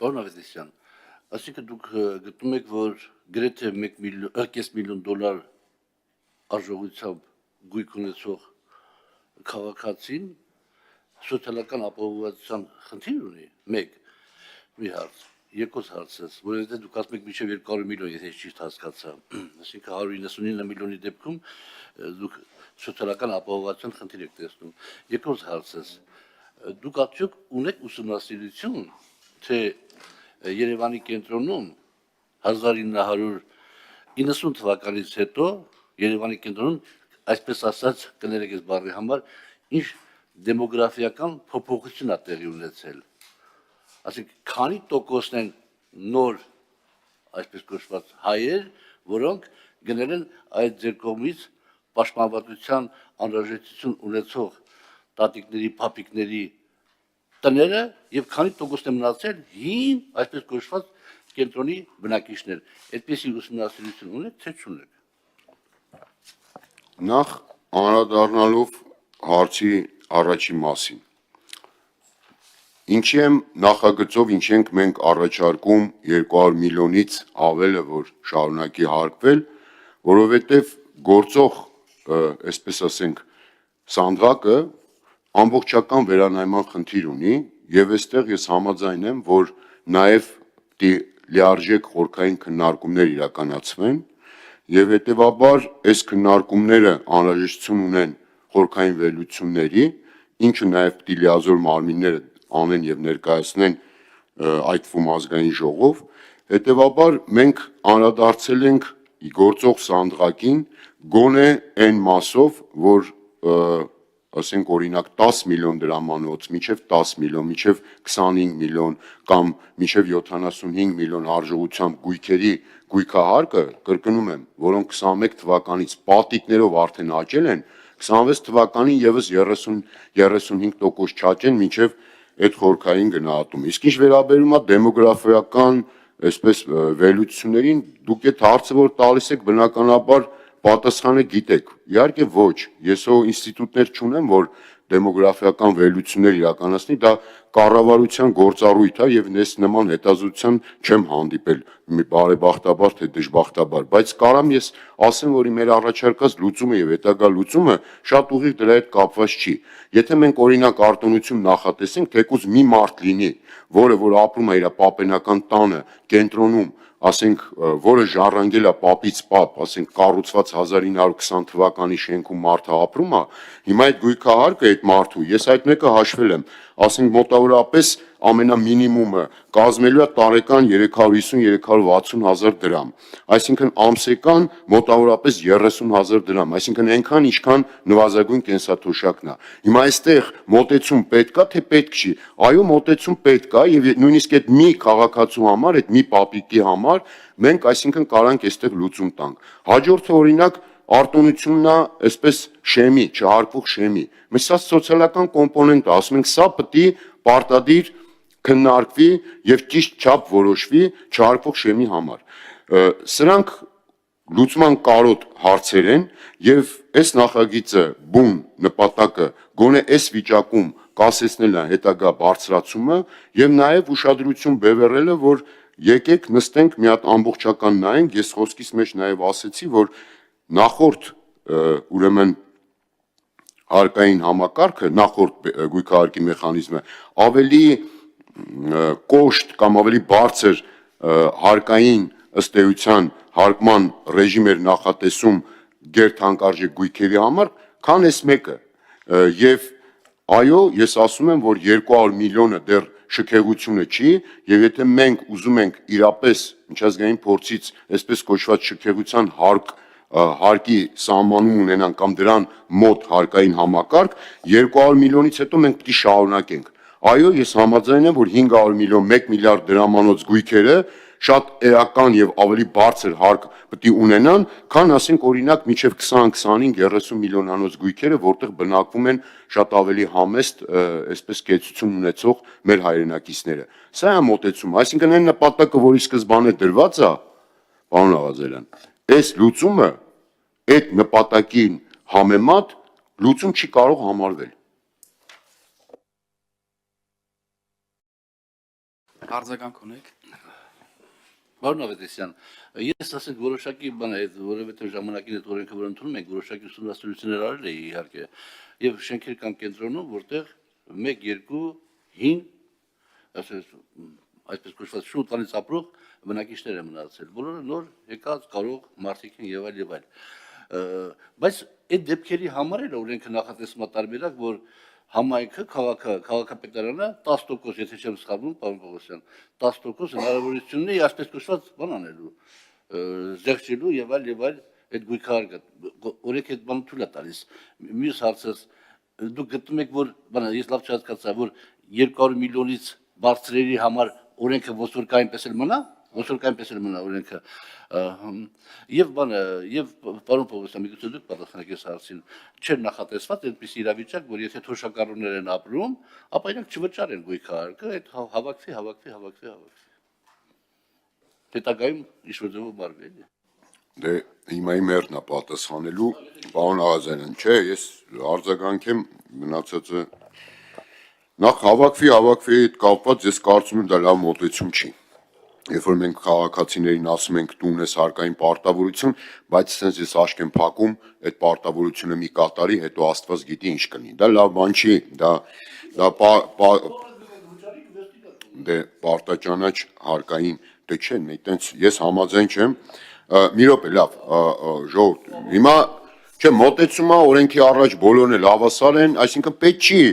Պարոն Ավետիսյան, այսինքն դուք գտնում եք, որ գրեթե 1,5 միլիոն դոլար արժողությամբ գույք ունեցող քաղաքացին սոցիալական ապահովության խնդիր ունի, մի հարց, երկրորդ հարցս, որովհետև դուք ասում եք մինչև 200 միլիոն, եթե ճիշտ հասկացա, այսինքն 199 միլիոնի դեպքում դուք սոցիալական ապահովության խնդիր եք տեսնում։ Երկրորդ հարցս, դուք արդյոք ունեք ուսումնասիրություն, թե Երևանի կենտրոնում 1990 թվականից հետո Երևանի կենտրոնում, այսպես ասած, կներեք ես բառի համար, ինչ դեմոգրաֆիական փոփոխություն է տեղի ունեցել։ Այսինքն, քանի տոկոսն են նոր, այսպես կոչված, հայեր, որոնք գնել են այդ ձեր կողմից պաշտպանվածության անհրաժեշտություն ունեցող տատիկների, փափիկների տները եւ քանի տոկոսն է մնացել հին, այսպես կոչված, կենտրոնի բնակիչներ։ Այդպիսի ուսումնասիրություն ունեք, թե չունեք։ Նախ անդրադառնալով հարցի առաջին մասին։ Ինչի եմ նախագծով, ինչ ենք մենք առաջարկում 200 միլիոնից ավելը, որ շարունակի հարկվել, որովհետև գործող, այսպես ասենք, սանդղակը ամբողջական վերանայման խնդիր ունի եւ այստեղ ես համաձայն եմ, որ նաեւ լիարժեք խորքային քննարկումներ իրականացվեն եւ հետեւաբար այս քննարկումները անհրաժեշտություն ունեն խորքային վերլուծությունների, ինչը նաեւ պիտի լիազոր մարմինները անեն եւ ներկայացնեն այդ թվում ազգային ժողով, հետեւաբար մենք անդրադարձել ենք գործող սանդղակին գոնե այն մասով, որ ասենք օրինակ 10 միլիոն դրամանոց, մինչև 10 միլիոն, մինչև 25 միլիոն կամ մինչև 75 միլիոն արժողությամբ գույքերի գույքահարկը, կրկնում եմ, որոնք 21 թվականից պատիկներով արդեն աճել են, 26 թվականին եւս 30-35% չաճեն մինչև այդ խորքային գնահատումը։ Իսկ ինչ վերաբերում է դեմոգրաֆիական, այսպես վերլուծություններին, դուք այդ հարցը որ տալիս եք, բնականաբար պատասխանը գիտեք։ Իհարկե ոչ, ես հո ինստիտուտներ չունեմ, որ դեմոգրաֆիական վերլուծություններ իրականացնի, դա կառավարության գործառույթ է եւ ես նման հետազոտության չեմ հանդիպել, բարեբախտաբար թե դժբախտաբար, բայց կարամ ես ասեմ, որ մեր առաջարկած լուծումը եւ հետագա լուծումը շատ ուղիղ դրա հետ կապված չի։ Եթե մենք օրինակ արտոնություն նախատեսենք, թեկուզ մի մարդ լինի, որը որ ապրում է իր պապենական տանը, կենտրոնում, ասենք, որը ժառանգել է պապից պապ, ասենք կառուցված 1920 թվականի շենքում մարդը ապրում է, հիմա այդ գույքահարկը այդ մարդու, ես այդ մեկը հաշվել եմ, ասենք մոտավորապես ամենամինիմումը կազմելու է տարեկան 350-360 հազար դրամ, այսինքն ամսեկան մոտավորապես 30,000 դրամ, այսինքն այնքան ինչքան նվազագույն կենսաթոշակն է։ Հիմա այստեղ մոտեցում պետք է թե պետք չի, այո մոտեցում պետք է եւ նույնիսկ այդ մի քաղաքացու համար, այդ մի պապիկի համար մենք այսինքն կարանք այստեղ լուծում տանք։ Հաջորդը օրինակ արտոնությունն է, այսպես շեմի, չհարկվող շեմի։ Մենք սա սոցիալական կոմպոնենտ է, ասում ենք սա պետք է պարտադիր քննարկվի եւ ճիշտ չափ որոշվի չհարկվող շեմի համար։ Սրանք լուծման կարոտ հարցեր են եւ այս նախագիծը բուն նպատակը գոնե այս վիճակում կասեցնել է հետագա բարձրացումը եւ նաեւ ուշադրություն բևեռելը, որ եկեք նստենք մի հատ ամբողջական նայենք, ես խոսքիս մեջ նաեւ ասեցի, որ նախորդ ուրեմն հարկային համակարգը, նախորդ գույքահարկի մեխանիզմը ավելի կոշտ կամ ավելի բարձր հարկային ըստ էության հարկման ռեժիմ էր նախատեսում գերթանկարժեք գույքերի համար, քան այս մեկը եւ այո, ես ասում եմ, որ 200 միլիոնը դեռ շքեղությունը չի եւ եթե մենք ուզում ենք իրապես միջազգային փորձից այսպես կոչված շքեղության հարկի սահմանում ունենանք կամ դրան մոտ հարկային համակարգ, 200 միլիոնից հետո մենք պետք է շարունակենք։ Այո, ես համաձայն եմ, որ 500 միլիոն 1 միլիարդ դրամանոց գույքերը շատ էական եւ ավելի բարձր հարկ պետք է ունենան, քան ասենք օրինակ մինչև 20-25-30 միլիոնանոց գույքերը, որտեղ բնակվում են շատ ավելի համեստ, այսպես կեցություն ունեցող մեր հայրենակիցները։ Սա է մոտեցումը, այսինքն այն նպատակը, որի սկզբանե դրված է, պարոն Աղազարյան, այս լուծումը այդ նպատակին համեմատ լուծում չի կարող համարվել։ Արձագանք ունեք։ Պարոն Ավետիսյան, ես ասենք որոշակի բան է, որովհետև ժամանակին այդ օրենքը որ ընդունում ենք, որոշակի ուսումնասիրություններ արել էի իհարկե, եւ շենքեր կան կենտրոնում, որտեղ 1-2 հին, ասես այսպես կոչված շուտանից ապրող բնակիչներ են մնացել, բոլորը նոր եկած կարող մարդիկ են եւ այլ։ Բայց այդ դեպքերի համար էլ օրենքը նախատեսում է տարբերակ, որ համայնքը, քաղաքապետարանը 10%, եթե չեմ սխալվում, պարոն Պողոսյան, 10% հնարավորություն ունի, այսպես կոչված բան անելու, զեղչելու եւ այլ այդ գույքահարկը, օրենքը այդ բանը թույլ է տալիս։ Մյուս հարցը, դուք գտնում եք, որ բանը, ես լավ չհասկացա, որ 200 միլիոնից բարձրերի համար օրենքը ոնց որ կա այնպես էլ մնա, ոնց որ կա այնպես էլ մնա օրենքը։ Եվ բանը, եւ պարոն Պողոսյան, միգուցե դուք պատասխանեք այս հարցին, չէր նախատեսված այդպիսի իրավիճակ, որ եթե թոշակառուներ են ապրում, ապա իրանք չվճարեն գույքահարկը, այդ հավաքվի։ Հետագայում ինչ-որ ձևով մարվի էլի։ Դե հիմա իմ հերթն է պատասխանելու, պարոն Աղազարյան, չէ, ես արձագանքեմ մնացածը նախ հավաքվի հետ կապված ես կարծում եմ դա լավ մոտեցում չի։ Երբ որ մենք քաղաքացիներին ասում ենք տուն ես հարկային պարտավորություն, բայց sense ես աշկ եմ փակում, այդ պարտավորությունը մի կատարի, հետո Աստված գիտի ինչ կլինի։ Դա լավ բան չի, դե պարտաճանաչ հարկային, դե չէ, այտենց ես համաձայն չեմ։ Մի րոպե, լավ, ժողովուրդ, հիմա չէ, մոտեցումա օրենքի առաջ բոլորն էլ հավասար են, այսինքն պետք չի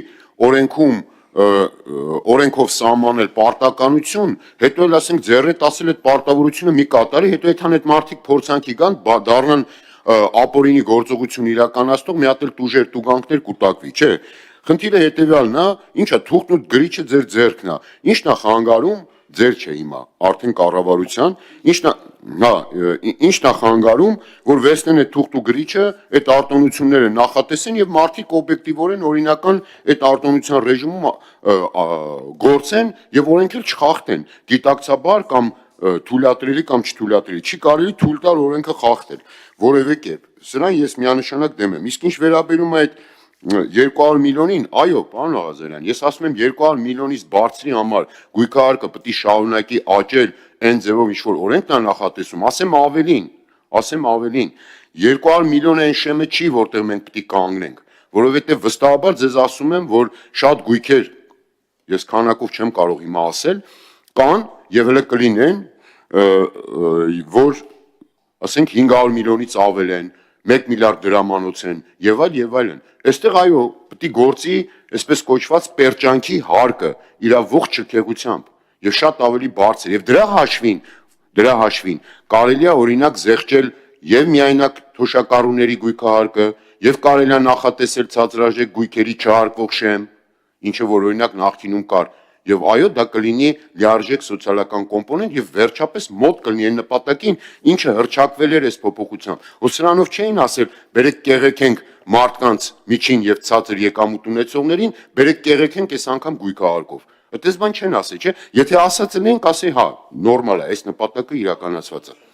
օրենքով սահմանել պարտականություն, հետո էլ ասենք ձեռնդ ասել այդ պարտավորությունը մի կատարի, հետո այդքան այդ մարդիկ փորձանքի գան, դառնան ապօրինի գործողություն իրականացնող, մի հատ էլ տուժեր տուգանքներ կուտակվի, չէ։ Խնդիրը հետևյալն է, ինչա թուղթն ու գրիչը ձեր ձեռքն է, ինչն է խանգարում, ձեր չէ հիմա, արդեն կառավարության, ինչն է խանգարում, որ վերցնեն այդ թուղթ ու գրիչը, այդ արտոնությունները նախատեսեն եւ մարդիկ օբյեկտիվորեն օրինական այդ արտոնության ռեժիմում գործեն եւ օրենք էլ չխախտեն, գիտակցաբար կամ թույլատրելի կամ չթույլատրելի, չի կարելի թույլ տալ օրենքը խախտել, որևէ կերպ։ Սրան ես միանշանակ դեմ եմ։ Իսկ ինչ վերաբերում է այդ 200 միլիոնին, այո, պարոն Աղազարյան, ես ասում եմ 200 միլիոնից բարձրի համար գույքահարկը պետք է շարունակի աճել այն ձևով ինչ որ օրենքն է նախատեսում, ասեմ ավելին, 200 միլիոնը այն շեմը չի, որտեղ մենք պետք է կանգնենք, որովհետև վստահաբար ձեզ ասում եմ, որ շատ գույքեր, ես քանակով չեմ կարող հիմա ասել, կան եւ հələ կլինեն, որ ասենք 500 միլիոնից ավել են, 1 միլիարդ դրամանոց են եւ այլն։ Այստեղ այո, պետք է գործի այսպես կոչված պերճանքի հարկը իր ողջ ճկեղությամբ եւ շատ ավելի բարձր եւ դրա հաշվին կարելի է օրինակ զեղչել եւ միայնակ թոշակառուների գույքահարկը եւ կարելի է նախատեսել ցածրաժեք գույքերի չհարկվող շեմ, ինչը որ օրինակ նախկինում կար եւ այո դա կլինի լիարժեք սոցիալական կոմպոնենտ եւ վերջապես մոտ կլինի այն նպատակին, ինչը հրճակվել էր այս փոփոխությամբ։ Որ սրանով չէին ասել, բերեք կեղեքենք մարդկանց միջին եւ ցածր եկամուտ ունեցողներին, բերեք կեղեքենք այս անգամ գույքահարկով։ Այդպես բան չեն ասել, չէ՞։ Եթե ասած լինեն, կասեի, հա, նորմալ է, այս նպատակը իրականացված է։